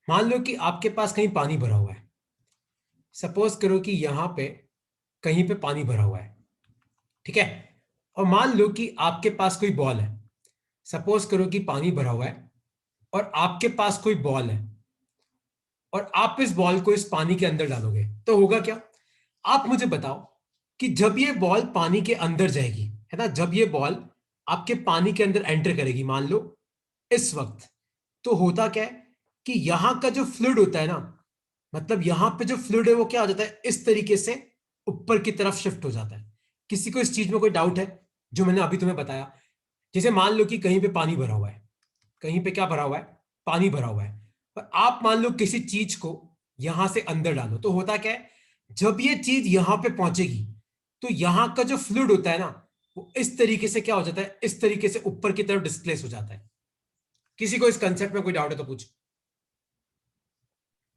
मान लो कि आपके पास कहीं पानी भरा हुआ है। सपोज करो कि यहां पे कहीं पे पानी भरा हुआ है, ठीक है। और मान लो कि आपके पास कोई बॉल है। सपोज करो कि पानी भरा हुआ है और आपके पास कोई बॉल है और आप इस बॉल को इस पानी के अंदर डालोगे तो होगा क्या। आप मुझे बताओ कि जब ये बॉल पानी के अंदर जाएगी, है ना, जब ये बॉल आपके पानी के अंदर एंटर करेगी, मान लो इस वक्त, तो होता क्या है कि यहां का जो फ्लूइड होता है ना, मतलब यहां पे जो फ्लूइड है वो क्या हो जाता है, इस तरीके से ऊपर की तरफ शिफ्ट हो जाता है। किसी को इस चीज में कोई डाउट है जो मैंने अभी तुम्हें बताया? जैसे मान लो कि कहीं पे पानी भरा हुआ है, कहीं पे क्या भरा हुआ है, पानी भरा हुआ है, और आप मान लो किसी चीज को यहां से अंदर डालो तो होता क्या है, जब ये चीज यहां पे पहुंचेगी तो यहां का जो फ्लूइड होता है ना, वो इस तरीके से क्या हो जाता है, इस तरीके से ऊपर की तरफ डिस्प्लेस हो जाता है। किसी को इस कंसेप्ट में कोई डाउट है तो पूछ।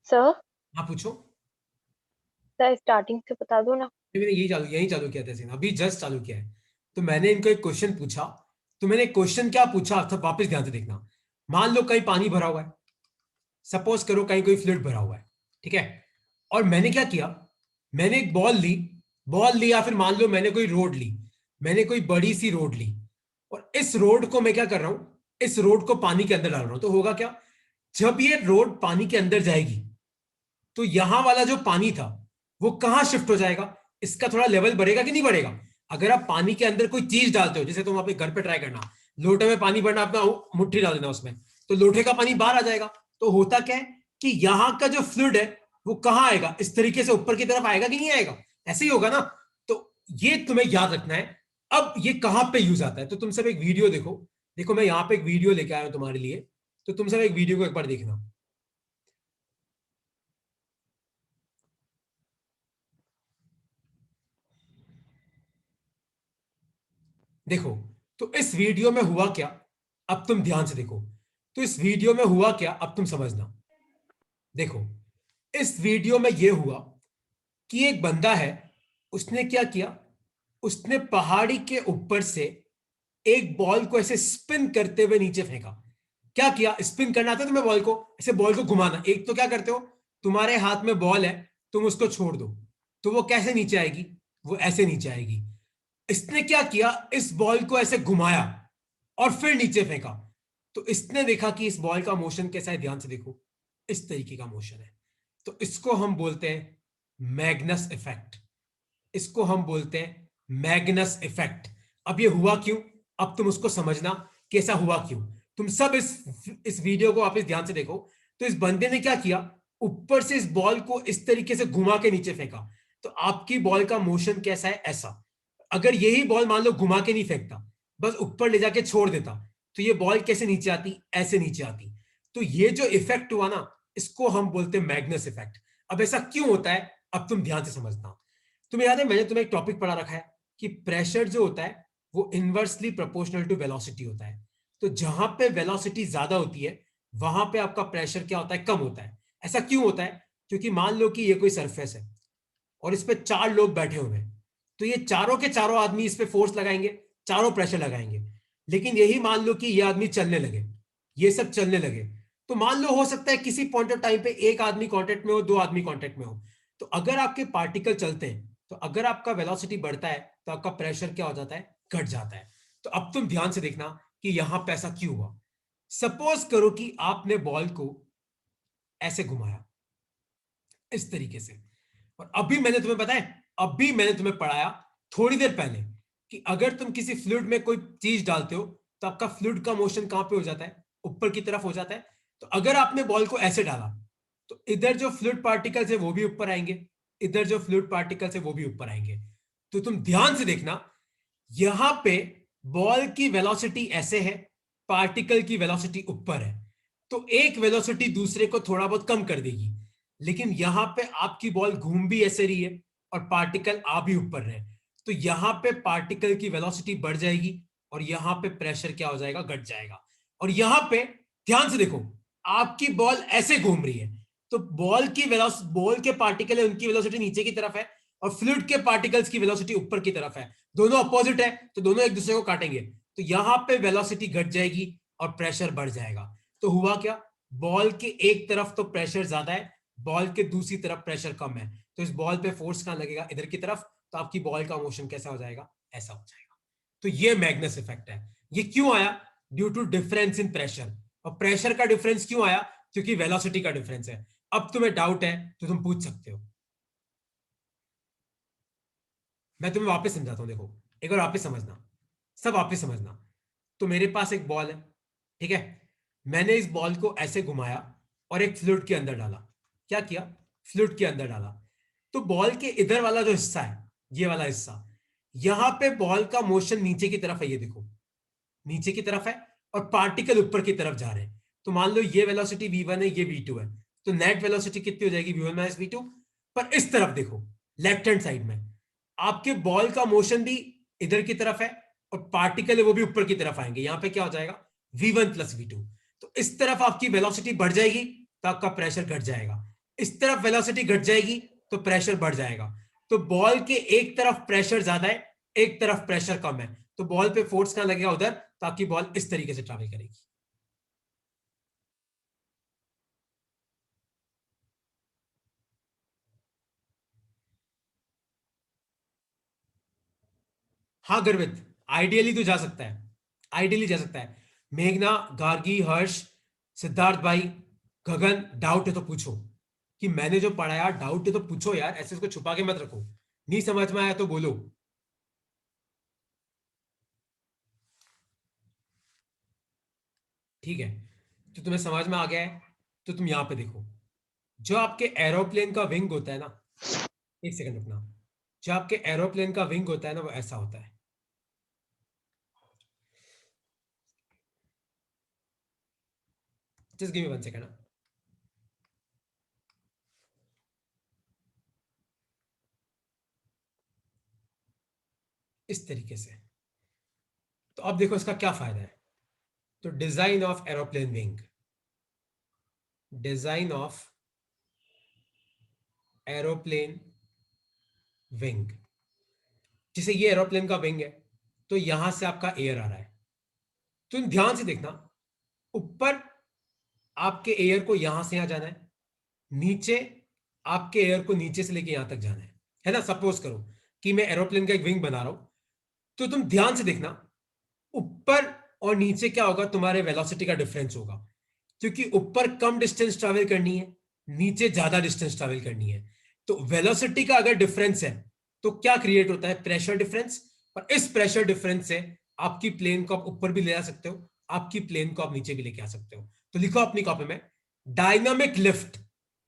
सर हाँ पूछो। सर स्टार्टिंग से बता दो ना। मैंने यही चालू किया था सीन, अभी जस्ट चालू किया है। तो मैंने इनको एक क्वेश्चन पूछा। तो मैंने क्वेश्चन क्या पूछा था, वापस ध्यान से देखना। मान लो कहीं पानी भरा हुआ है, सपोज करो कहीं कोई फ्लूइड भरा हुआ है, ठीक है। और मैंने क्या किया, मैंने एक बॉल ली या फिर मान लो मैंने कोई रोड ली, मैंने कोई बड़ी सी रोड ली, और इस रोड को मैं क्या कर रहा हूं, इस रोड को पानी के अंदर डाल रहा हूं। तो होगा क्या, जब ये रोड पानी के अंदर जाएगी तो यहां वाला जो पानी था वो कहां शिफ्ट हो जाएगा, इसका थोड़ा लेवल बढ़ेगा कि नहीं बढ़ेगा। अगर आप पानी के अंदर कोई चीज डालते हो, जैसे तुम अपने घर पे ट्राई करना, लोटे में पानी भरना, अपना मुट्ठी डाल देना उसमें, तो लोटे का पानी बाहर आ जाएगा। तो होता क्या है कि यहां का जो फ्लूइड है वो कहां आएगा, इस तरीके से ऊपर की तरफ आएगा कि नहीं आएगा, ऐसे ही होगा ना। तो ये तुम्हें याद रखना है। अब ये कहां पे यूज आता है, तो तुम सब एक वीडियो देखो। देखो मैं यहां पे एक वीडियो लेके आया हूं तुम्हारे लिए, तो तुम सब एक वीडियो को एक बार देखना। देखो, तो इस वीडियो में हुआ क्या, अब तुम ध्यान से देखो। तो इस वीडियो में हुआ क्या, अब तुम समझना। देखो, इस वीडियो में यह हुआ कि एक बंदा है, उसने क्या किया, उसने पहाड़ी के ऊपर से एक बॉल को ऐसे स्पिन करते हुए नीचे फेंका। क्या किया, स्पिन करना आता है तुम्हें, बॉल को ऐसे, बॉल को घुमाना। एक तो क्या करते हो, तुम्हारे हाथ में बॉल है, तुम उसको छोड़ दो तो वो कैसे नीचे आएगी, वो ऐसे नीचे आएगी। इसने क्या किया, इस बॉल को ऐसे घुमाया और फिर नीचे फेंका। तो इसने देखा कि इस बॉल का मोशन कैसा है, ध्यान से देखो, इस तरीके का मोशन है। तो इसको हम बोलते हैं मैग्नस इफेक्ट। इसको हम बोलते हैं मैग्नस इफेक्ट। अब ये हुआ क्यों, अब तुम उसको समझना कैसा हुआ क्यों। तुम सब इस वीडियो को वापस ध्यान से देखो। तो इस बंदे ने क्या किया, ऊपर से इस बॉल को इस तरीके से घुमा के नीचे फेंका। तो आपकी बॉल का मोशन कैसा है, ऐसा। अगर यही बॉल मान लो घुमा के नहीं फेंकता, बस ऊपर ले जाके छोड़ देता, तो ये बॉल कैसे नीचे आती, ऐसे नीचे आती। तो ये जो इफेक्ट हुआ ना, इसको हम बोलते हैं मैग्नस इफेक्ट। अब ऐसा क्यों होता है, अब तुम ध्यान से समझना। तुम्हें याद है मैंने तुम्हें एक टॉपिक पढ़ा रखा है कि प्रेशर जो होता है वो इनवर्सली प्रोपोर्शनल टू वेलोसिटी होता है। तो जहां पे वेलोसिटी ज्यादा होती है वहां पे आपका प्रेशर क्या होता है, कम होता है। ऐसा क्यों होता है, क्योंकि मान लो कि ये कोई सरफेस है और इस पे चार लोग बैठे हुए हैं, तो ये चारों के चारों आदमी इस पे फोर्स लगाएंगे, चारों प्रेशर लगाएंगे। लेकिन यही मान लो कि ये आदमी चलने लगे, ये सब चलने लगे, तो मान लो हो सकता है किसी पॉइंट ऑफ टाइम पे एक आदमी कांटेक्ट में हो, दो आदमी कांटेक्ट में हो। तो अगर आपके पार्टिकल चलते हैं, तो अगर आपका वेलोसिटी बढ़ता है तो आपका प्रेशर क्या हो जाता है, घट जाता है। तो अब तुम ध्यान से देखना कि यहां पे ऐसा क्यों हुआ। सपोज करो कि आपने बॉल को ऐसे घुमाया, इस तरीके से, और अभी मैंने तुम्हें बताया, अभी मैंने तुम्हें पढ़ाया थोड़ी देर पहले कि अगर तुम किसी फ्लूइड में कोई चीज डालते हो तो आपका फ्लूइड का मोशन कहां पे हो जाता है, ऊपर की तरफ हो जाता है। तो अगर आपने बॉल को ऐसे डाला तो इधर जो फ्लूइड पार्टिकल्स है वो भी ऊपर आएंगे, इधर जो फ्लूइड पार्टिकल्स है वो भी ऊपर आएंगे। तो तुम ध्यान से देखना, यहां पे बॉल की वेलोसिटी ऐसे है, पार्टिकल की वेलोसिटी ऊपर है, तो एक वेलोसिटी दूसरे को थोड़ा बहुत कम कर देगी। लेकिन यहां पे आपकी बॉल घूम भी ऐसे रही है और पार्टिकल आ भी ऊपर रहे, तो यहां पे पार्टिकल की वेलोसिटी बढ़ जाएगी और यहां पे प्रेशर क्या हो जाएगा, घट जाएगा। और यहां पे ध्यान से देखो, आपकी बॉल ऐसे घूम रही है, तो बॉल के पार्टिकल है उनकी वेलोसिटी नीचे की तरफ है और फ्लूइड के पार्टिकल्स की वेलोसिटी ऊपर की तरफ है। दोनों अपोजिट है तो दोनों एक दूसरे को काटेंगे, तो यहां पे वेलोसिटी घट जाएगी और प्रेशर बढ़ जाएगा। तो हुआ क्या, बॉल के एक तरफ तो प्रेशर ज्यादा है, बॉल के दूसरी तरफ प्रेशर कम है, तो इस बॉल पे फोर्स कहां लगेगा, इधर की तरफ, तो आपकी बॉल का मोशन कैसा हो जाएगा, ऐसा हो जाएगा। तो ये मैग्नस इफेक्ट है। ये क्यों आया, due to difference in pressure. और प्रेशर का डिफरेंस क्यों आया, क्योंकि वेलोसिटी का डिफरेंस है। अब तुम्हें डाउट है तो तुम पूछ सकते हो, मैं तुम्हें वापस समझाता हूं, देखो एक बार वापस समझना, सब वापस समझना। तो मेरे पास एक बॉल है, ठीक है, मैंने इस बॉल को ऐसे घुमाया और एक फ्लूइड के अंदर डाला। क्या किया, फ्लूइड के अंदर डाला। तो बॉल के इधर वाला जो हिस्सा है, ये वाला हिस्सा, यहां पे बॉल का मोशन नीचे की तरफ है, ये देखो नीचे की तरफ है, और पार्टिकल ऊपर की तरफ जा रहे हैं। तो मान लो ये वेलोसिटी v1 है, ये v2 है, तो नेट वेलोसिटी कितनी हो जाएगी, v1 माइनस v2। पर इस तरफ देखो, लेफ्ट हैंड साइड में आपके बॉल का मोशन भी इधर की तरफ है, और पार्टिकल है वो भी ऊपर की तरफ आएंगे। यहां पे क्या हो जाएगा, v1 प्लस v2। तो इस तरफ आपकी वेलोसिटी बढ़ जाएगी तो आपका प्रेशर घट जाएगा, इस तरफ वेलोसिटी घट जाएगी तो प्रेशर बढ़ जाएगा। तो बॉल के एक तरफ प्रेशर ज्यादा है, एक तरफ प्रेशर कम है, तो बॉल पे फोर्स कहां लगेगा, उधर, ताकि बॉल इस तरीके से ट्रैवल करेगी। हाँ गर्वित, आइडियली तो जा सकता है, आइडियली जा सकता है। मेघना, गार्गी, हर्ष, सिद्धार्थ भाई, गगन, डाउट है तो पूछो, कि मैंने जो पढ़ाया डाउट है तो पूछो यार, ऐसे इसको छुपा के मत रखो, नहीं समझ में आया तो बोलो। ठीक है, तो तुम्हें समझ में आ गया है, तो तुम यहां पे देखो, जो आपके एरोप्लेन का विंग होता है ना, एक सेकंड रुकना, जो आपके एरोप्लेन का विंग होता है ना, वो ऐसा होता है। Just give me 1 second. इस तरीके से। तो अब देखो इसका क्या फायदा है। तो design of aeroplane wing, design of aeroplane wing, जैसे ये एरोप्लेन का विंग है, तो यहां से आपका एयर आ रहा है, तो ध्यान से देखना, ऊपर आपके एयर को यहां से यहां जाना है, नीचे आपके एयर को नीचे से लेके यहां तक जाना है ना। सपोज करो कि मैं एरोप्लेन का एक विंग बना रहा हूं, तो तुम ध्यान से देखना, ऊपर और नीचे क्या होगा, तुम्हारे वेलोसिटी का डिफरेंस होगा, क्योंकि ऊपर कम डिस्टेंस ट्रैवल करनी है, नीचे ज्यादा डिस्टेंस ट्रैवल करनी है। तो वेलोसिटी का अगर डिफरेंस है तो क्या क्रिएट होता है, प्रेशर डिफरेंस। और इस प्रेशर डिफरेंस से आपकी प्लेन को आप ऊपर भी ले आ सकते हो, आपकी प्लेन को आप नीचे भी लेके आ सकते हो। तो लिखो अपनी कॉपी में, डायनामिक लिफ्ट,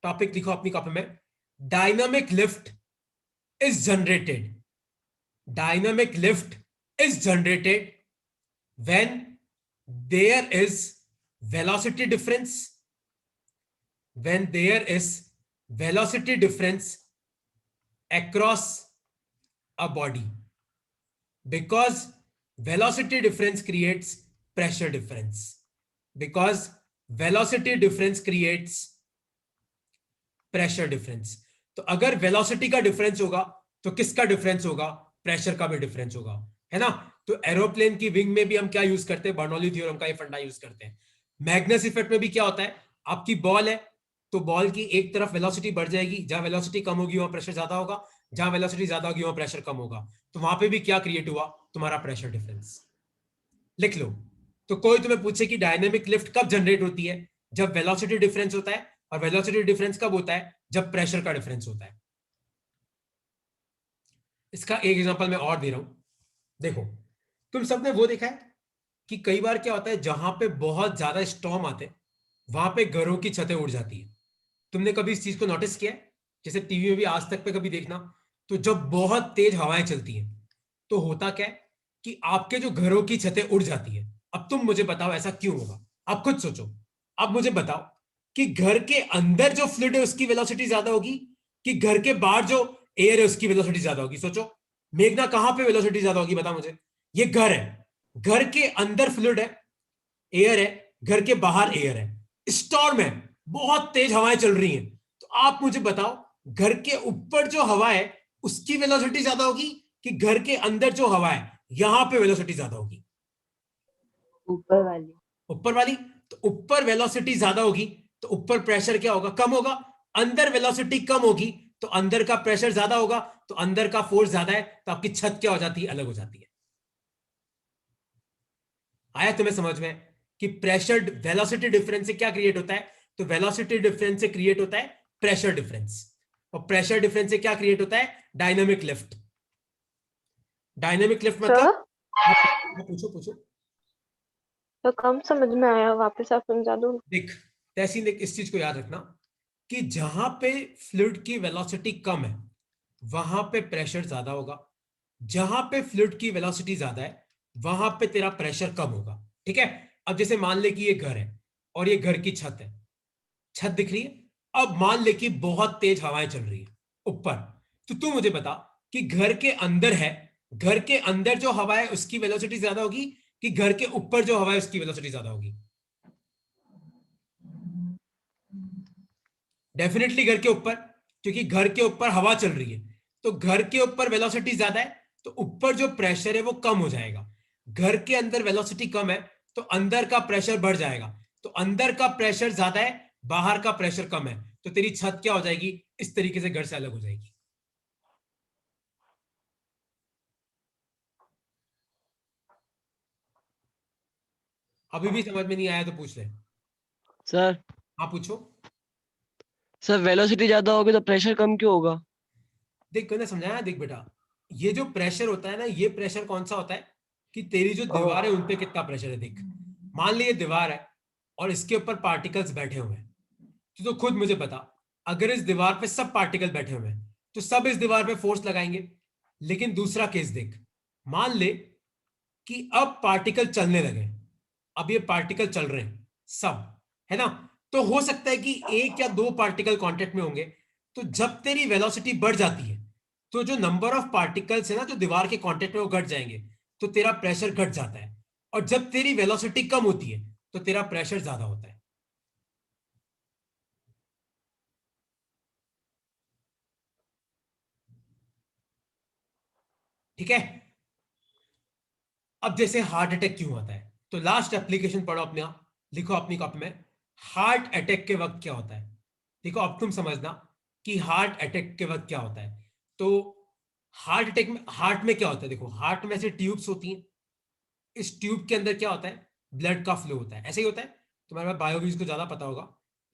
टॉपिक लिखो अपनी कॉपी में, dynamic lift is generated, dynamic lift is generated when there is velocity difference, when there is velocity difference across a body, because velocity difference creates pressure difference, because velocity difference creates pressure difference. तो अगर velocity का difference होगा तो किसका difference होगा, pressure का भी difference होगा, है ना। तो एरोप्लेन की विंग में भी हम क्या यूज करते हैं, बर्नौली थ्योरम का ये फंडा यूज करते हैं। मैग्नस इफेक्ट में भी क्या होता है, आपकी बॉल है, तो बॉल की एक तरफ वेलोसिटी बढ़ जाएगी, जहां वेलोसिटी कम होगी वहां प्रेशर ज्यादा होगा, जहां वेलोसिटी ज्यादा होगी वहां प्रेशर कम होगा। तो वहां पे भी क्या क्रिएट हुआ, तुम्हारा प्रेशर डिफरेंस। लिख लो। तो कोई तुम्हें पूछे कि डायनेमिक लिफ्ट कब जनरेट होती है, जब वेलोसिटी डिफरेंस होता है, और वेलोसिटी डिफरेंस कब होता है, जब प्रेशर का डिफरेंस होता है। इसका एक एग्जांपल मैं और दे रहा हूं, देखो तुम सबने वो देखा है कि कई बार क्या होता है, जहां पे बहुत ज्यादा स्टॉर्म आते हैं वहां पे घरों की छतें उड़ जाती है। तुमने कभी इस चीज को नोटिस किया है, जैसे टीवी में भी आज तक पे कभी देखना, तो जब बहुत तेज हवाएं चलती हैं तो होता क्या है कि आपके जो घरों की छतें उड़ जाती है। अब तुम मुझे बताओ ऐसा क्यों होगा, आप खुद सोचो। अब मुझे बताओ कि घर के अंदर जो फ्लूइड है उसकी वेलोसिटी ज्यादा होगी, कि घर के बाहर जो एयर है उसकी वेलोसिटी ज्यादा होगी, सोचो। मेघना कहां पे वेलोसिटी ज्यादा होगी, बता मुझे। ये घर है, घर के अंदर फ्लूइड है, एयर है, घर के बाहर एयर है, स्टॉर्म है, बहुत तेज हवाएं चल रही हैं। तो आप मुझे बताओ, घर के ऊपर जो हवा है उसकी वेलोसिटी ज्यादा होगी, कि घर के अंदर जो हवा है यहां पे वेलोसिटी ज्यादा होगी, ऊपर वाली। ऊपर वाली। तो तो ऊपर वेलोसिटी ज्यादा होगी तो ऊपर प्रेशर क्या होगा, कम होगा। अंदर वेलोसिटी कम होगी तो अंदर का प्रेशर ज्यादा होगा, तो अंदर का फोर्स ज्यादा है तो आपकी छत क्या हो जाती है, अलग हो जाती है। आया तुम्हें समझ में कि प्रेशर वेलोसिटी डिफरेंस से क्या क्रिएट होता है, तो वेलोसिटी डिफरेंस से क्रिएट होता है प्रेशर डिफरेंस, और प्रेशर डिफरेंस से क्या क्रिएट होता है, डायनामिक लिफ्ट। डायनामिक लिफ्ट मतलब, सर पूछो पूछो। तो कम समझ में आया, वापस आप समझा दो ना। देख तहसीन, देख इस चीज को याद रखना कि जहां पे फ्लूइड की वेलोसिटी कम है वहां पे प्रेशर ज्यादा होगा, जहां पे फ्लूइड की वेलोसिटी ज्यादा है वहां पे तेरा प्रेशर कम होगा। ठीक है। अब जैसे मान ले कि ये घर है और ये घर की छत है, छत दिख रही है। अब मान ले कि बहुत तेज हवाएं चल रही है ऊपर, तो तू मुझे बता कि घर के अंदर है, घर के अंदर जो हवा है उसकी वेलोसिटी ज्यादा होगी कि घर के ऊपर जो हवा है उसकी वेलोसिटी ज्यादा होगी? डेफिनेटली घर के ऊपर, क्योंकि घर के ऊपर हवा चल रही है तो घर के ऊपर वेलोसिटी ज्यादा है तो ऊपर जो प्रेशर है वो कम हो जाएगा। घर के अंदर वेलोसिटी कम है तो अंदर का प्रेशर बढ़ जाएगा, तो अंदर का प्रेशर ज्यादा है बाहर का प्रेशर कम है, तो तेरी छत क्या हो जाएगी, इस तरीके से घर से अलग हो जाएगी। अभी भी समझ में नहीं आया तो पूछ ले। सर हाँ पूछो। सर वेलोसिटी ज्यादा होगी तो प्रेशर कम क्यों होगा? देख मैंने समझाया, देख बेटा, ये जो प्रेशर होता है ना, ये प्रेशर कौन सा होता है कि तेरी जो दीवार है उन पे कितना प्रेशर है। देख मान ली ये दीवार है और इसके ऊपर पार्टिकल्स बैठे हुए हैं, तो खुद मुझे बता, अगर इस दीवार पे सब पार्टिकल बैठे हुए हैं तो सब इस दीवार पे फोर्स लगाएंगे। लेकिन दूसरा केस देख, मान ले कि अब पार्टिकल चलने लगे, अब ये पार्टिकल चल रहे हैं सब, है ना, तो हो सकता है कि एक या दो पार्टिकल कांटेक्ट में होंगे। तो जब तेरी वेलोसिटी बढ़ जाती है तो जो नंबर ऑफ पार्टिकल्स है ना जो दीवार के कांटेक्ट में वो घट जाएंगे, तो तेरा प्रेशर घट जाता है। और जब तेरी वेलोसिटी कम होती है तो तेरा प्रेशर ज्यादा होता है। ठीक है। अब जैसे हार्ट अटैक क्यों होता है, तो लास्ट एप्लीकेशन पढ़ो अपने आप, लिखो अपनी कॉपी में, हार्ट अटैक के वक्त क्या होता है। देखो अब तुम समझना कि हार्ट अटैक के वक्त क्या होता है। तो हार्ट अटैक में, हार्ट में क्या होता है, देखो हार्ट में से ट्यूब्स होती हैं, इस ट्यूब के अंदर क्या होता है, ब्लड का फ्लो होता है, ऐसे ही होता है। तुम्हारे पास बायोलॉजी को ज्यादा पता होगा।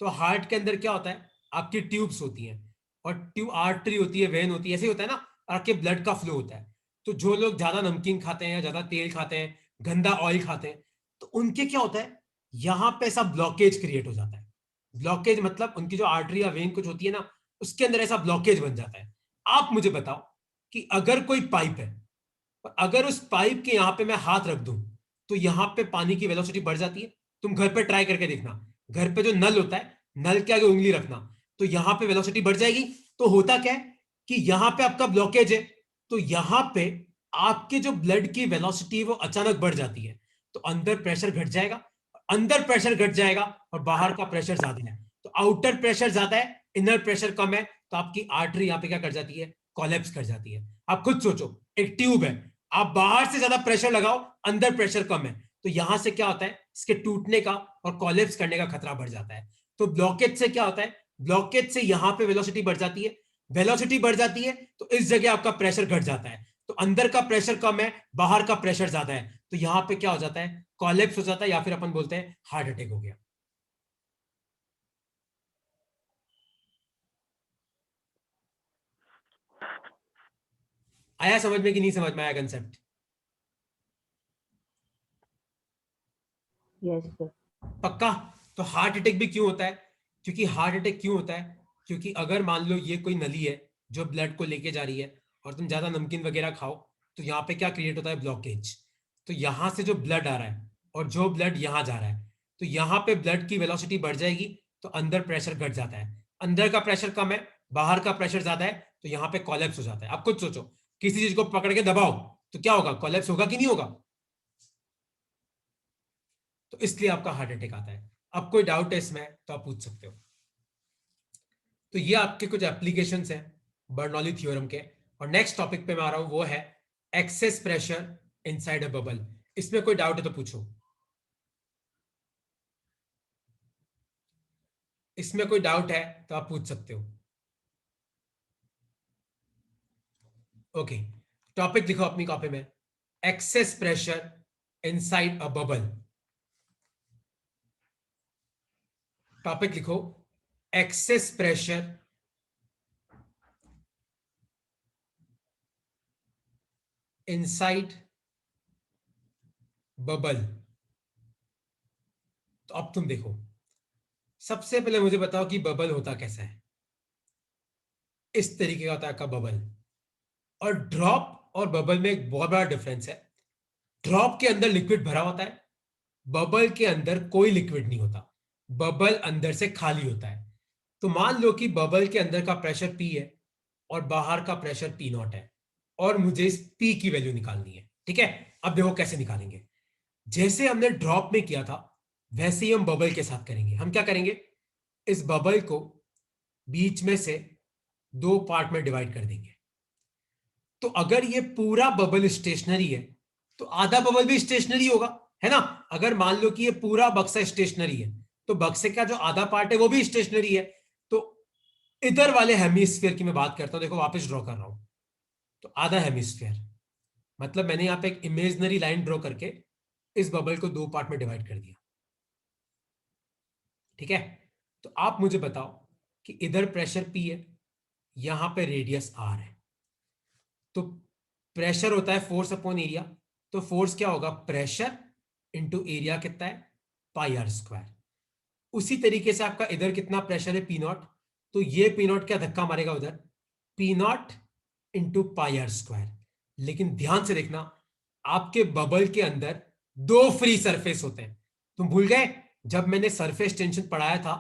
तो हार्ट के अंदर क्या होता है, आपकी ट्यूब्स होती हैं, और ट्यूब आर्टरी होती है, वेन होती है, ऐसे ही होता है ना, और आपके ब्लड का फ्लो होता है। तो जो लोग ज्यादा नमकीन खाते हैं या ज्यादा तेल खाते हैं, गंदा ऑयल खाते हैं, तो उनके क्या होता है, यहां पे ऐसा ब्लॉकेज क्रिएट हो जाता है। ब्लॉकेज मतलब उनकी जो आर्टरी या वेन कुछ होती है ना, उसके अंदर ऐसा ब्लॉकेज बन जाता है। आप मुझे बताओ कि अगर कोई पाइप है और अगर उस पाइप के यहां पे मैं हाथ रख दूं तो यहां पे पानी की वेलोसिटी बढ़ जाती है। तुम घर पे ट्राई करके देखना, घर पे जो नल होता है, नल के आगे उंगली रखना, तो यहां पे वेलोसिटी बढ़ जाएगी। तो होता क्या है कि यहां पे आपका ब्लॉकेज है, तो यहां पे आपके जो ब्लड की वेलोसिटी है वो अचानक बढ़ जाती है, तो अंदर प्रेशर घट जाएगा, अंदर प्रेशर घट जाएगा और बाहर का प्रेशर ज्यादा है। तो आउटर प्रेशर ज्यादा है, इनर प्रेशर कम है, तो आपकी आर्टरी यहां पे क्या कर जाती है, कोलैप्स कर जाती है। आप खुद सोचो, एक ट्यूब है, आप बाहर से ज्यादा प्रेशर लगाओ, अंदर प्रेशर कम है, तो यहां से क्या होता है, इसके टूटने का और कोलैप्स करने का खतरा बढ़ जाता है। तो ब्लॉकेज से क्या होता है, ब्लॉकेज से यहां पे वेलोसिटी बढ़ जाती है, वेलोसिटी बढ़ जाती है तो इस जगह आपका प्रेशर घट जाता है, तो अंदर का प्रेशर कम है, बाहर का प्रेशर ज्यादा है, तो यहां पे क्या हो जाता है, कोलैप्स हो जाता है, या फिर अपन बोलते हैं हार्ट अटैक हो गया। आया समझ में कि नहीं समझ में आया कंसेप्ट? Yes sir. पक्का? तो हार्ट अटैक भी क्यों होता है, क्योंकि हार्ट अटैक क्यों होता है, क्योंकि अगर मान लो ये कोई नली है जो ब्लड को लेके जा रही है और तुम ज्यादा नमकीन वगैरह खाओ, तो यहाँ पे क्या क्रिएट होता है, ब्लॉकेज। तो यहां से जो ब्लड आ रहा है और जो ब्लड यहां जा रहा है, तो यहाँ पे ब्लड की वेलोसिटी बढ़ जाएगी, तो अंदर प्रेशर घट जाता है, अंदर का प्रेशर कम है, बाहर का प्रेशर ज्यादा है, तो यहाँ पे कोलैप्स हो जाता है। आप खुद सोचो, किसी चीज को पकड़ के दबाओ तो क्या होगा, कोलैप्स होगा कि नहीं होगा? तो इसलिए आपका हार्ट अटैक आता है। अब कोई डाउट है इसमें तो आप पूछ सकते हो। तो ये आपके कुछ एप्लीकेशंस हैं बर्नौली थ्योरम के। और नेक्स्ट टॉपिक पे मैं आ रहा हूं, वो है excess pressure inside a bubble. इसमें कोई डाउट है तो पूछो। इसमें कोई डाउट है तो आप पूछ सकते हो। ओके, टॉपिक लिखो अपनी कॉपी में, excess pressure inside a bubble. Topic लिखो, एक्सेस प्रेशर इनसाइड बबल। तो अब तुम देखो, सबसे पहले मुझे बताओ कि बबल होता कैसा है। इस तरीके का होता है आपका बबल। और ड्रॉप और बबल में एक बहुत बड़ा डिफरेंस है। ड्रॉप के अंदर लिक्विड भरा होता है, बबल के अंदर कोई लिक्विड नहीं होता, बबल अंदर से खाली होता है। तो मान लो कि बबल के अंदर का प्रेशर P है और बाहर का प्रेशर P0 है, और मुझे इस P की वैल्यू निकालनी है। ठीक है, अब देखो कैसे निकालेंगे। जैसे हमने ड्रॉप में किया था वैसे ही हम बबल के साथ करेंगे। हम क्या करेंगे, इस बबल को बीच में से दो पार्ट में डिवाइड कर देंगे। तो अगर ये पूरा बबल स्टेशनरी है तो आधा बबल भी स्टेशनरी होगा, है ना। अगर मान लो कि ये पूरा बक्सा स्टेशनरी है तो बक्से का जो आधा पार्ट है वो भी स्टेशनरी है। तो इधर वाले हेमिस्फीयर की मैं बात करता हूं, देखो वापस ड्रॉ कर रहा हूं। तो आधा हेमिस्फीयर मतलब मैंने यहां पे एक इमेजिनरी लाइन ड्रॉ करके इस बबल को दो पार्ट में डिवाइड कर दिया। ठीक है, तो आप मुझे बताओ कि इधर प्रेशर P है, यहां पे रेडियस R है। तो प्रेशर होता है फोर्स अपॉन एरिया। तो फोर्स क्या होगा, प्रेशर इंटू एरिया कितना है, पाई आर स्क्वायर। उसी तरीके से आपका इधर कितना प्रेशर है, P0। तो ये P0 क्या धक्का मारेगा उधर, P0 into pi R square. लेकिन ध्यान से देखना, आपके बबल के अंदर दो फ्री सरफेस होते हैं। तुम भूल गए जब मैंने सरफेस टेंशन पढ़ाया था,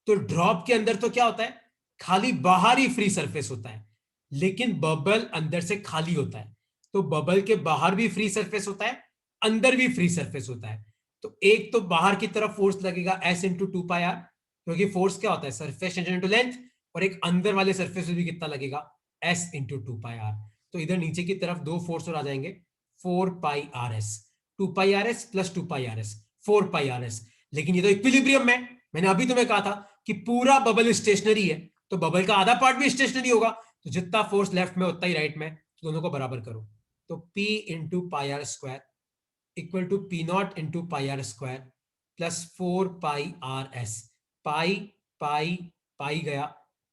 तो ड्रॉप के अंदर तो क्या होता है, खाली बाहरी फ्री सरफेस होता है, लेकिन बबल अंदर से खाली होता है। तो बबल के बाहर भी फ्री सरफेस होता है, अंदर भी फ्री सरफेस होता है। तो एक तो बाहर की तरफ फोर्स लगेगा S into two pi R, क्योंकि फोर्स क्या होता है, सरफेस टेंशन इंटू लेंथ। और एक अंदर वाले सरफेस में भी कितना लगेगा, S into two pi R. तो इधर नीचे की तरफ दो फोर्स और आ जाएंगे, 4 पाई आर एस, 2 पाई आर एस प्लस 2 पाई R S, 4 pi R S. लेकिन ये तो इक्विलिब्रियम में, मैंने अभी तुम्हें कहा था कि पूरा बबल स्टेशनरी है, तो बबल का आधा पार्ट भी स्टेशनरी होगा। तो जितना फोर्स लेफ्ट में उतना ही राइट में, तो दोनों को बराबर करो। तो P into pi R square equal to P0 into pi R square plus 4 pi R S. Pi pi pi गया,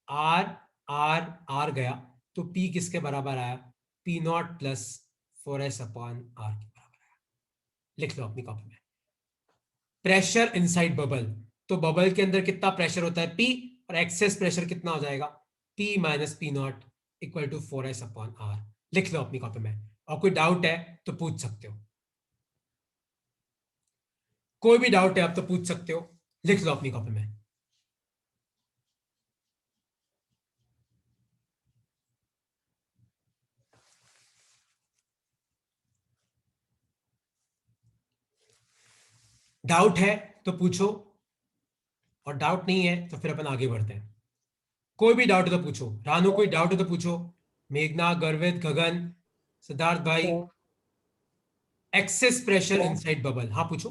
आर आर आर गया, तो P किसके बराबर आया, P0 plus 4s upon are के बराबर आया। लिख लो अपनी कॉपी में, प्रेशर इनसाइड बबल। तो बबल के अंदर कितना प्रेशर होता है, P, और एक्सेस प्रेशर कितना हो जाएगा, P minus P0 equal to 4s upon R. लिख लो अपनी कॉपी में, और कोई डाउट है तो पूछ सकते हो। कोई भी डाउट है आप तो पूछ सकते हो, लिख लो अपनी कॉपी में। डाउट है तो पूछो, और डाउट नहीं है तो फिर अपन आगे बढ़ते हैं। कोई भी डाउट है तो पूछो, रानू कोई डाउट है तो पूछो, मेघना, गर्वित, गगन, सिद्धार्थ भाई। एक्सेस प्रेशर इनसाइड बबल, हाँ पूछो।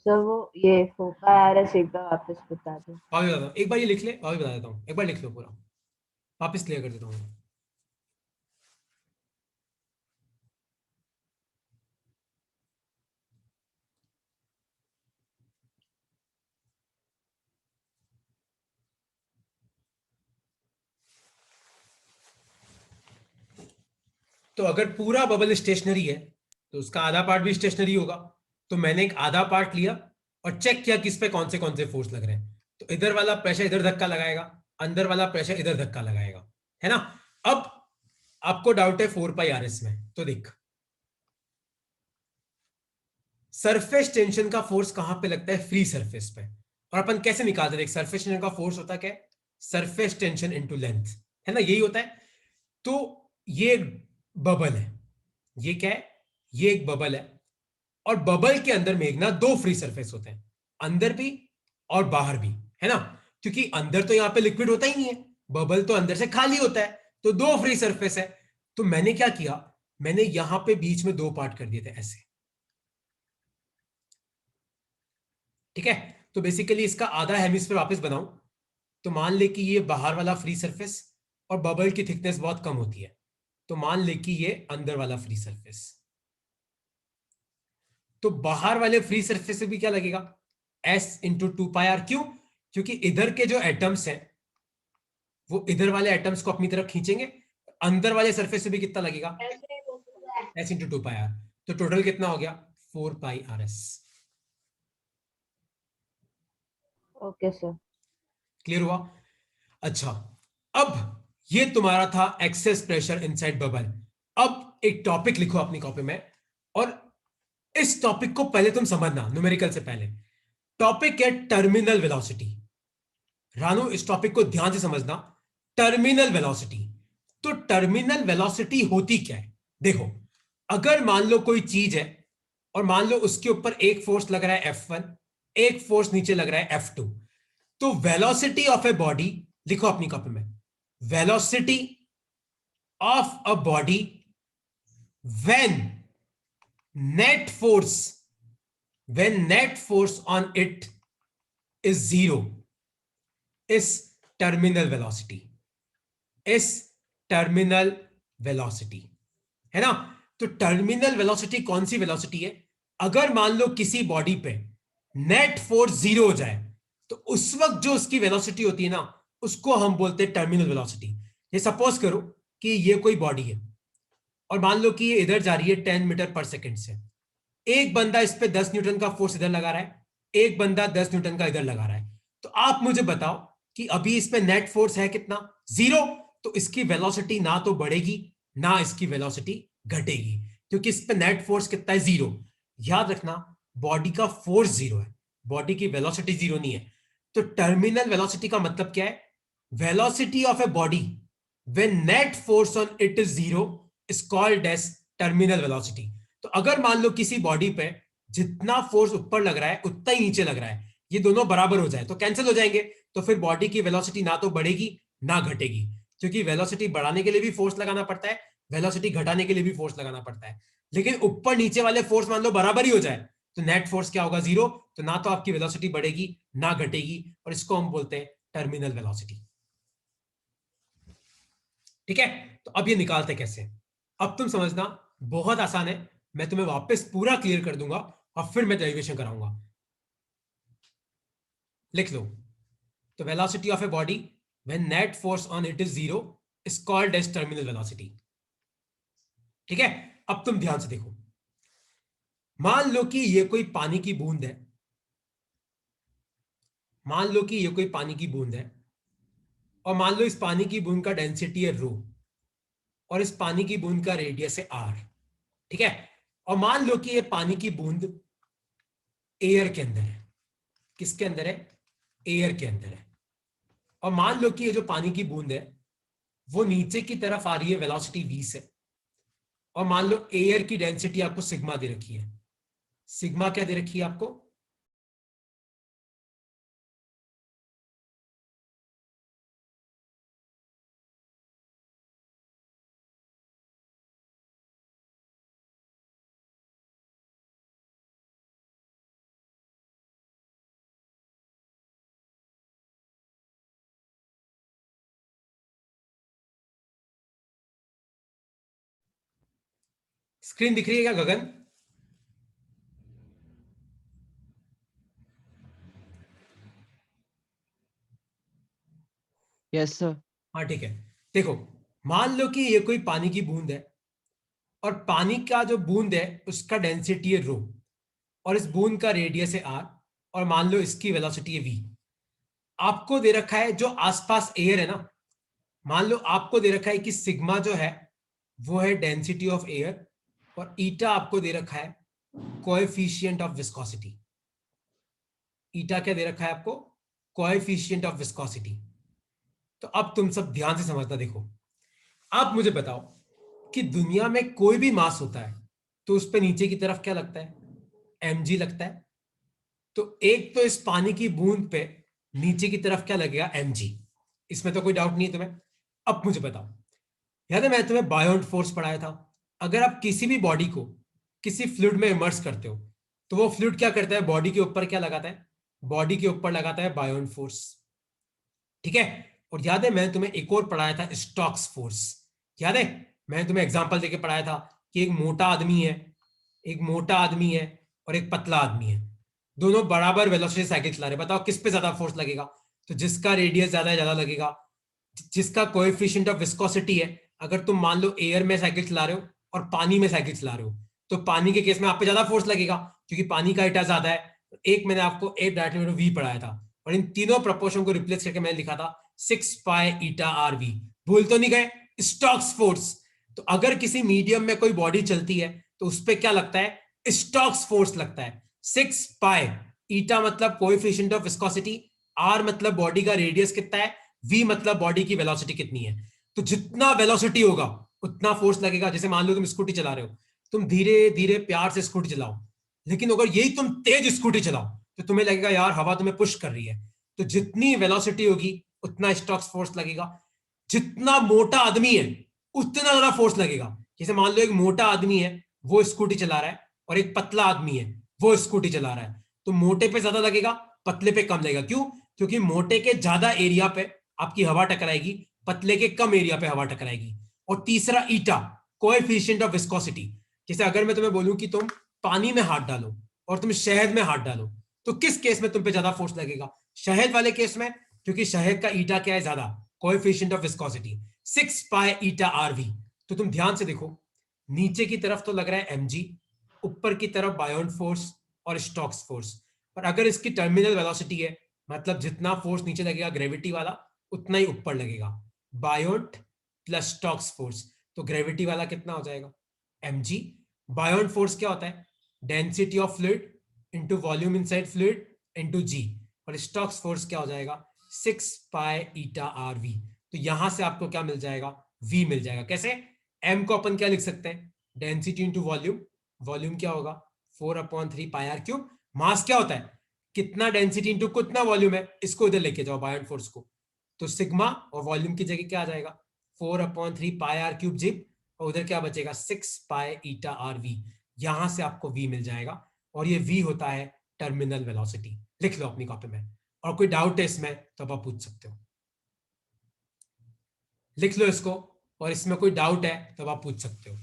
सर वो ये फोका आ रहा है, एक बार वापस बता दो। और भी बताता हूँ, एक बार ये लिख ले, और भी बता देता हूँ, एक बार लिख लो पूरा, वापस क्लियर कर देता हूँ। तो अगर पूरा बबल स्टेशनरी है तो उसका आधा पार्ट भी स्टेशनरी होगा। तो मैंने एक आधा पार्ट लिया और चेक किया कि इस पे कौन से फोर्स लग रहे हैं। तो इधर वाला प्रेशर इधर धक्का लगाएगा, अंदर वाला प्रेशर इधर धक्का लगाएगा, है ना। अब आपको डाउट है 4 पाई आर एस में, तो देख, सरफेस टेंशन का फोर्स कहां पे लगता है, फ्री सरफेस पे। और अपन कैसे निकालते हैं, सरफेस टेंशन का फोर्स होता है क्या, सरफेस टेंशन इनटू लेंथ, है ना, यही होता है। तो ये बबल है, ये क्या है, ये एक बबल है। और बबल के अंदर मेघना दो फ्री सरफेस होते हैं, अंदर भी और बाहर भी, है ना। क्योंकि अंदर तो यहां पे लिक्विड होता ही नहीं है, बबल तो अंदर से खाली होता है, तो दो फ्री सरफेस है। तो मैंने क्या किया, मैंने यहां पे बीच में दो पार्ट कर दिए थे ऐसे। ठीक है, तो बेसिकली इसका आधा हेमिस्फीयर वापस बनाऊं तो मान ले कि ये बाहर वाला फ्री सरफेस और बबल की थिकनेस बहुत कम होती है, तो मान ले कि ये अंदर वाला फ्री सरफेस। तो बाहर वाले फ्री सरफेस से भी क्या लगेगा, s इंटू 2πr। क्यों? क्योंकि इधर के जो एटम्स हैं वो इधर वाले एटम्स को अपनी तरफ खींचेंगे, अंदर वाले सरफेस से भी कितना लगेगा, s इंटू 2πr। तो टोटल कितना हो गया, 4πrs। Okay sir. क्लियर हुआ? अच्छा, अब ये तुम्हारा था एक्सेस प्रेशर इनसाइड बबल। अब एक टॉपिक लिखो अपनी कॉपी में, और इस टॉपिक को पहले तुम समझना न्यूमेरिकल से पहले। टॉपिक है टर्मिनल वेलोसिटी। रानू इस टॉपिक को ध्यान से समझना, टर्मिनल वेलोसिटी। तो टर्मिनल वेलोसिटी होती क्या है? देखो, अगर मान लो कोई चीज है और मान लो उसके ऊपर एक फोर्स लग रहा है F1, एक फोर्स नीचे लग रहा है F2, तो वेलोसिटी ऑफ ए बॉडी लिखो अपनी कॉपी में, velocity of a body when net force on it is 0 is terminal velocity, है ना? तो टर्मिनल वेलोसिटी कौन सी वेलोसिटी है? अगर मान लो किसी बॉडी पे नेट फोर्स 0 हो जाए तो उस वक्त जो उसकी वेलोसिटी होती है ना, उसको हम बोलते हैं टर्मिनल वेलोसिटी। ये सपोज करो कि ये कोई बॉडी है और मान लो कि ये इधर जा रही है 10 मीटर पर सेकंड से। एक बंदा इस पे 10 न्यूटन का फोर्स इधर लगा रहा है, एक बंदा 10 न्यूटन का इधर लगा रहा है। तो आप मुझे बताओ कि अभी इस पे नेट फोर्स है कितना, 0। तो इसकी वेलोसिटी ना तो बढ़ेगी ना इसकी वेलोसिटी घटेगी, क्योंकि इस पे नेट फोर्स कितना है, 0। याद रखना, बॉडी का फोर्स 0 है, बॉडी की वेलोसिटी 0 नहीं है। तो टर्मिनल वेलोसिटी का मतलब क्या है? Velocity of a body when net force on it is 0 is called as terminal velocity. तो अगर मान लो किसी बॉडी पे जितना फोर्स ऊपर लग रहा है उतना ही नीचे लग रहा है, ये दोनों बराबर हो जाए तो कैंसिल हो जाएंगे, तो फिर बॉडी की वेलोसिटी ना तो बढ़ेगी ना घटेगी, क्योंकि वेलोसिटी बढ़ाने के लिए भी फोर्स लगाना पड़ता है, वेलोसिटी घटाने के लिए भी फोर्स लगाना पड़ता है। लेकिन ऊपर नीचे वाले फोर्स मान लो बराबर ही हो जाए तो नेट फोर्स क्या होगा, 0। तो ना तो आपकी वेलोसिटी बढ़ेगी ना घटेगी, और इसको हम बोलते हैं टर्मिनल वेलोसिटी। ठीक है? तो अब ये निकालते कैसे, अब तुम समझना, बहुत आसान है। मैं तुम्हें वापस पूरा क्लियर कर दूंगा और फिर मैं डेरिवेशन कराऊंगा। लिख लो, तो velocity of a body when net force on it is 0 is called as terminal velocity. ठीक है? अब तुम ध्यान से देखो, मान लो कि ये कोई पानी की बूंद है, मान लो कि ये कोई पानी की बूंद है, और मान लो इस पानी की बूंद का डेंसिटी है रो, और इस पानी की बूंद का रेडियस है r। ठीक है? और मान लो कि ये पानी की बूंद एयर के अंदर है। किसके अंदर है? एयर के अंदर है। और मान लो कि ये जो पानी की बूंद है वो नीचे की तरफ आ रही है वेलोसिटी v से, और मान लो एयर की डेंसिटी आपको सिग्मा दे रखी है। सिग्मा क्या दे रखी है आपको? स्क्रीन दिख रही है क्या गगन? Yes sir. हाँ ठीक है। देखो, मान लो कि ये कोई पानी की बूंद है, और पानी का जो बूंद है उसका डेंसिटी है रो, और इस बूंद का रेडियस है r, और मान लो इसकी वेलोसिटी है v। आपको दे रखा है जो आसपास एयर है ना, मान लो आपको दे रखा है कि सिग्मा जो है वो है डेंसिटी ऑफ एयर, और ईटा आपको दे रखा है कोएफिशिएंट ऑफ विस्कोसिटी। ईटा क्या दे रखा है आपको? Coefficient of viscosity. तो अब तुम सब ध्यान से समझना। देखो, आप मुझे बताओ कि दुनिया में कोई भी मास होता है तो उस पे नीचे की तरफ क्या लगता है? mg लगता है। तो एक तो इस पानी की बूंद पे नीचे की तरफ क्या लगेगा? mg। इसमें तो कोई डाउट नहीं है तुम्हें। अब मुझे बताओ, याद है मैं तुम्हें बायोंट फोर्स पढ़ाया था? अगर आप किसी भी बॉडी को किसी फ्लूइड में इमर्स करते हो तो वो फ्लूइड क्या करता है? बॉडी के ऊपर क्या लगाता है? बॉडी के ऊपर लगाता है बायोन फोर्स, ठीक है। और याद है मैंने तुम्हें एक और पढ़ाया था, स्टोक्स फोर्स, याद है मैंने तुम्हें एग्जांपल देके पढ़ाया था कि एक मोटा आदमी है, एक मोटा आदमी है और एक पतला आदमी है, दोनों बराबर वेलोसिटी साइकिल चला रहे, बताओ किस पे ज्यादा फोर्स लगेगा? तो जिसका रेडियस ज्यादा लगेगा, जिसका कोएफिशिएंट ऑफ विस्कोसिटी है, अगर तुम मान लो एयर में साइकिल चला रहे हो और पानी में साइकिल चला रहे हो, तो पानी के केस में आप पे ज्यादा फोर्स लगेगा क्योंकि पानी का ईटा ज्यादा है। एक मैंने आपको एक डायरेक्ट वी पढ़ाया था और इन तीनों प्रपोर्शन को रिप्लेस करके मैंने लिखा था 6 पाई ईटा आर वी। भूल तो नहीं गए? Stokes force. तो अगर किसी मीडियम में कोई बॉडी चलती है तो उस पर क्या लगता है? स्टोक्स फोर्स लगता है। 6 पाई ईटा मतलब कोएफिशिएंट ऑफ विस्कोसिटी, आर मतलब बॉडी का रेडियस कितना है, वी मतलब बॉडी की वेलोसिटी कितनी है। तो जितना वेलोसिटी होगा उतना फोर्स लगेगा। जैसे मान लो तुम स्कूटी चला रहे हो, तुम धीरे धीरे प्यार से स्कूटी चलाओ, लेकिन अगर यही तुम तेज स्कूटी चलाओ तो तुम्हें लगेगा यार हवा तुम्हें पुश कर रही है। तो जितनी वेलोसिटी होगी उतना स्टोक्स फोर्स लगेगा। जितना मोटा आदमी है उतना ज्यादा फोर्स लगेगा। जैसे मान लो एक मोटा आदमी है वो स्कूटी चला रहा है और एक पतला आदमी है वो स्कूटी चला रहा है, तो मोटे पे ज्यादा लगेगा, पतले पे कम लगेगा। क्यों? क्योंकि मोटे के ज्यादा एरिया पे आपकी हवा टकराएगी, पतले के कम एरिया पे हवा टकराएगी। और तीसरा ईटा, कोएफिशिएंट ऑफ विस्कोसिटी। जैसे अगर मैं तुम्हें बोलूं कि तुम पानी में हाथ डालो और तुम शहद में हाथ डालो, तो किस केस में तुम पे ज्यादा फोर्स लगेगा? शहद वाले केस में, क्योंकि शहद का ईटा क्या है? ज्यादा, coefficient of viscosity 6 pi eta RV. तो तुम ध्यान से देखो, नीचे की तरफ तो लग रहा है mg, ऊपर की तरफ बायोन फोर्स और स्टोक्स फोर्स। पर अगर इसकी टर्मिनल वेलोसिटी है, मतलब जितना फोर्स नीचे लगेगा ग्रेविटी वाला उतना ही ऊपर लगेगा, बायोन्ट प्लस स्टोक्स फोर्स। तो ग्रेविटी वाला कितना हो जाएगा? mg। बायोन्ट फोर्स क्या होता है? Density of fluid into volume inside fluid into G. और स्टोक्स फोर्स क्या हो जाएगा? 6 पाई ईटा आर वी। तो यहां से आपको क्या मिल जाएगा? v मिल जाएगा। कैसे? m को अपन क्या लिख सकते हैं? Density into volume. वॉल्यूम क्या होगा? 4/3 पाई आर क्यूब। मास क्या होता है? कितना डेंसिटी इंटू कितना वॉल्यूम है, इसको इधर लेके जाओ बायोन फोर्स को। तो सिग्मा और वॉल्यूम की जगह क्या आ जाएगा? 4/3 पाई आर क्यूब जिप, और उधर क्या बचेगा? 6 पाई ईटा आर वी। यहां से आपको v मिल जाएगा और ये v होता है टर्मिनल वेलोसिटी। लिख लो अपनी कॉपी में, और कोई डाउट है इसमें तो आप पूछ सकते हो। लिख लो इसको, और इसमें कोई डाउट है तो आप पूछ सकते हो।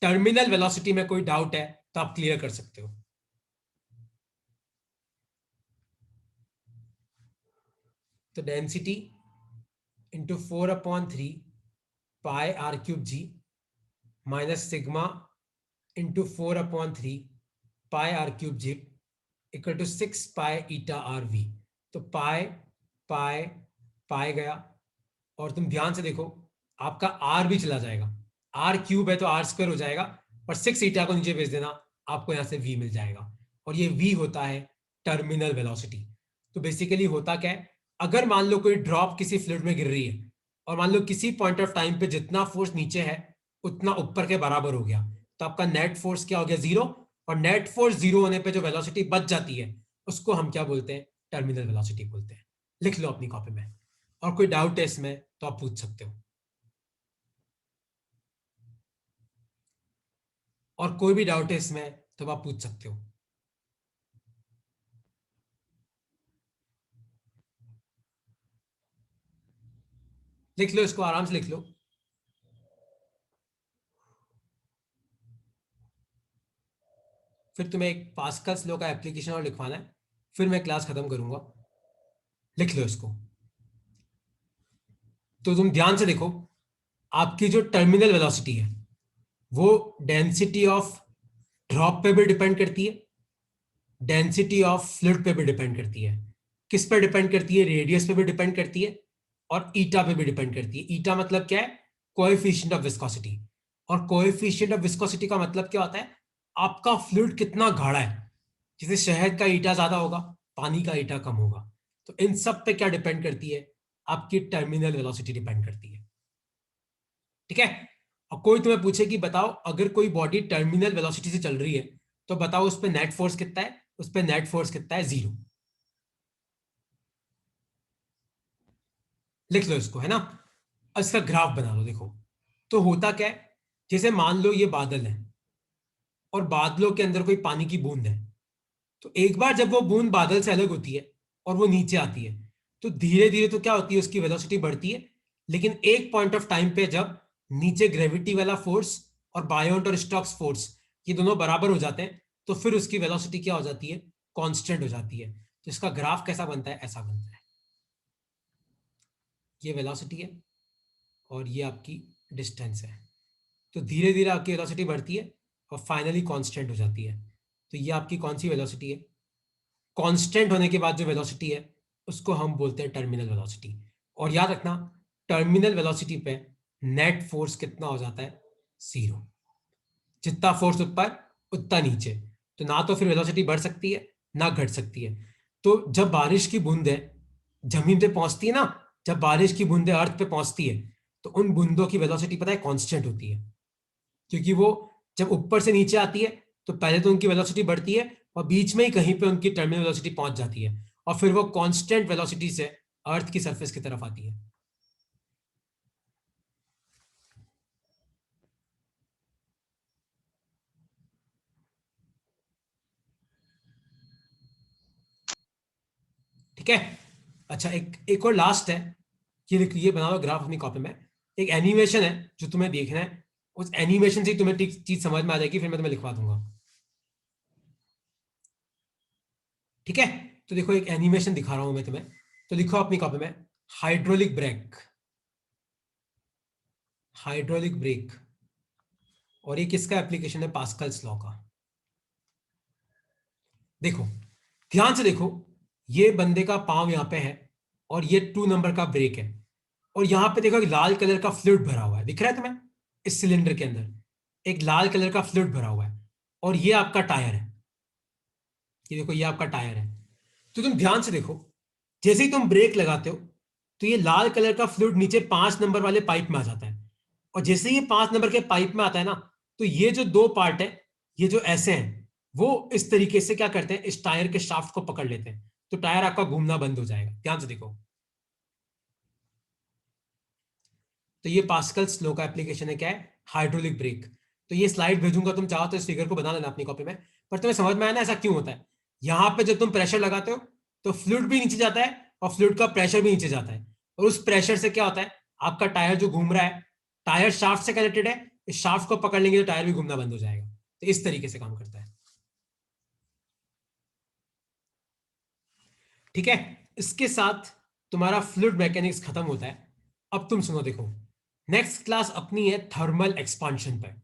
टर्मिनल वेलोसिटी में कोई डाउट है तो आप क्लियर कर सकते हो। तो density into 4/3 pi R cube G minus sigma into 4/3 pi R cube G equal to 6 pi eta R V. तो पाई पाई पाई गया, और तुम ध्यान से देखो आपका आर भी चला जाएगा, आर क्यूब है तो आर स्क्वायर हो जाएगा, और 6 ईटा को नीचे भेज देना, आपको यहां से v मिल जाएगा। और ये v होता है टर्मिनल वेलोसिटी। तो बेसिकली होता क्या है, अगर मान लो कोई ड्रॉप किसी फ्लूइड में गिर रही है और मान लो किसी पॉइंट ऑफ टाइम पे जितना फोर्स नीचे है उतना ऊपर के बराबर हो गया, तो आपका नेट फोर्स क्या हो गया? 0। और नेट फोर्स 0 होने पे जो वेलोसिटी बच जाती है उसको हम क्या बोलते हैं? टर्मिनल वेलोसिटी बोलते हैं। लिख लो अपनी कॉपी में, और कोई डाउट है इसमें तो आप पूछ सकते हो। और कोई भी डाउट है इसमें तो आप पूछ सकते हो। लिख लो इसको, आराम से लिख लो। फिर तुम्हें एक पास्कल्स लॉ का एप्लीकेशन और लिखवाना है, फिर मैं क्लास खत्म करूंगा। लिख लो इसको। तो तुम ध्यान से देखो, आपकी जो टर्मिनल वेलोसिटी है वो डेंसिटी ऑफ ड्रॉप पे भी डिपेंड करती है, डेंसिटी ऑफ फ्लूइड पे भी डिपेंड करती है। किस पे डिपेंड करती है? रेडियस पे भी डिपेंड करती है, और ईटा पे भी डिपेंड करती है। ईटा मतलब क्या है? Coefficient of viscosity. और कोएफिशिएंट ऑफ विस्कोसिटी का मतलब क्या होता है? आपका फ्लूइड कितना गाढ़ा है। जैसे शहद का ईटा ज्यादा होगा, पानी का ईटा कम होगा। तो इन सब पे क्या डिपेंड करती है? आपकी टर्मिनल वेलोसिटी डिपेंड करती है। ठीक है। और कोई तुम्हें पूछे कि बताओ अगर कोई बॉडी टर्मिनल वेलोसिटी से चल रही है तो बताओ उस पर नेट फोर्स कितना है? उस पर नेट फोर्स कितना है? 0। लिख लो इसको, है ना। अब इसका ग्राफ बना लो। देखो तो होता क्या है, जैसे मान लो ये बादल है और बादलों के अंदर कोई पानी की बूंद है, तो एक बार जब वो बूंद बादल से अलग होती है और वो नीचे आती है तो धीरे धीरे तो क्या होती है, उसकी वेलोसिटी बढ़ती है, लेकिन एक पॉइंट ऑफ टाइम पे जब नीचे ग्रेविटी वाला फोर्स और बायोट और स्टोक्स फोर्स ये दोनों बराबर हो जाते हैं तो फिर उसकी वेलोसिटी क्या हो जाती है, कांस्टेंट हो जाती है। तो इसका ग्राफ कैसा बनता है, ऐसा बनता है। ये वेलोसिटी है और ये आपकी डिस्टेंस है। तो धीरे धीरे आपकी वेलोसिटी बढ़ती है और फाइनली कांस्टेंट हो जाती है। तो ये आपकी कौन सी वेलोसिटी है, कांस्टेंट होने के बाद जो वेलोसिटी है उसको हम बोलते हैं टर्मिनल वेलोसिटी। और याद रखना, टर्मिनल वेलोसिटी पे नेट फोर्स कितना हो जाता है, 0। जितना फोर्स ऊपर उतना नीचे, तो ना तो फिर वेलोसिटी बढ़ सकती है ना घट सकती है। तो जब बारिश की बूंदें जमीन पे पहुंचती है ना, जब बारिश की बूंदें अर्थ पे पहुंचती है तो उन बूंदों की वेलोसिटी पता है कांस्टेंट होती है, क्योंकि वो जब ऊपर से नीचे आती है तो पहले तो उनकी वेलोसिटी बढ़ती है और बीच में ही कहीं पे उनकी टर्मिनल वेलोसिटी पहुंच जाती है और फिर वो कांस्टेंट वेलोसिटी से अर्थ की सरफेस की तरफ आती है। ठीक है। अच्छा, एक और लास्ट है, ये बना लो ग्राफ अपनी कॉपी में। एक एनिमेशन है जो तुम्हें देखना है, उस एनिमेशन से ही तुम्हें चीज समझ में आ जाएगी, फिर मैं तुम्हें लिखवा दूंगा। ठीक है, तो देखो एक एनिमेशन दिखा रहा हूं मैं तुम्हें, तो लिखो अपनी कॉपी में हाइड्रोलिक ब्रेक, हाइड्रोलिक ब्रेक। और ये किसका एप्लीकेशन है, पास्कल्स लॉ का। देखो ध्यान से देखो, ये बंदे का पांव यहां पे है और ये 2 नंबर का ब्रेक है, और यहां पे देखो एक लाल कलर का फ्लूइड भरा हुआ है, दिख रहा है तुम्हें, इस सिलेंडर के अंदर एक लाल कलर का फ्लूइड भरा हुआ है, और ये आपका टायर है। ये देखो ये आपका टायर है। तो तुम ध्यान से देखो, जैसे ही तुम ब्रेक लगाते हो तो ये लाल कलर का फ्लूइड नीचे 5 नंबर वाले पाइप में आ जाता है, और जैसे ही ये 5 नंबर के पाइप में आता है ना, तो ये जो 2 पार्ट है, ये जो ऐसे हैं, वो इस तरीके से क्या करते हैं, इस टायर के शाफ्ट को पकड़ लेते हैं, तो टायर आपका घूमना बंद हो जाएगा। ध्यान से देखो, तो ये पास्कल्स लॉ का एप्लीकेशन है, क्या है, हाइड्रोलिक ब्रेक। तो ये स्लाइड भेजूंगा, तुम चाहो तो इस फिगर को बना लेना अपनी कॉपी में, पर तुम्हें समझ में आया ना ऐसा क्यों होता है। यहां पे जब तुम प्रेशर लगाते हो तो फ्लूइड भी नीचे जाता है और फ्लूइड का प्रेशर भी नीचे जाता है, और उस प्रेशर से क्या होता है, आपका टायर जो घूम रहा है, टायर शाफ्ट से कनेक्टेड है, इस शाफ्ट को पकड़ लेंगे तो टायर भी घूमना बंद हो जाएगा। तो इस तरीके से काम करता है। ठीक है, इसके साथ तुम्हारा फ्लूइड मैकेनिक्स खत्म होता है। अब तुम सुनो, देखो नेक्स्ट क्लास अपनी है थर्मल एक्सपांशन पर,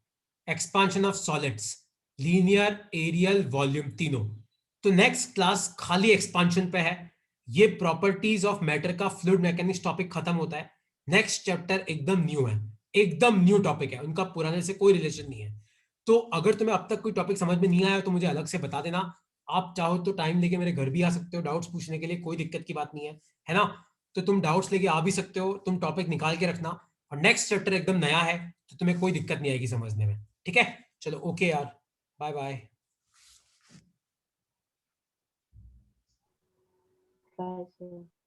expansion of solids, linear, areal, volume, तीनों। तो नेक्स्ट क्लास खाली एक्सपांशन पे है। ये प्रॉपर्टीज ऑफ मैटर का फ्लूइड मैकेनिक्स टॉपिक खत्म होता है। नेक्स्ट चैप्टर एकदम न्यू है, एकदम न्यू टॉपिक है, उनका पुराने से कोई रिलेशन नहीं है। तो अगर तुम्हें अब तक कोई टॉपिक समझ में नहीं आया तो मुझे अलग से बता देना। आप चाहो तो टाइम लेके मेरे घर भी आ सकते हो डाउट्स पूछने के लिए, कोई दिक्कत की बात नहीं है ना। तो तुम डाउट्स लेके आ भी सकते हो, तुम टॉपिक निकाल के रखना, और नेक्स्ट चैप्टर एकदम नया है तो तुम्हें कोई दिक्कत नहीं आएगी समझने में। ठीक है, चलो ओके यार, बाय बाय। Bye, sir.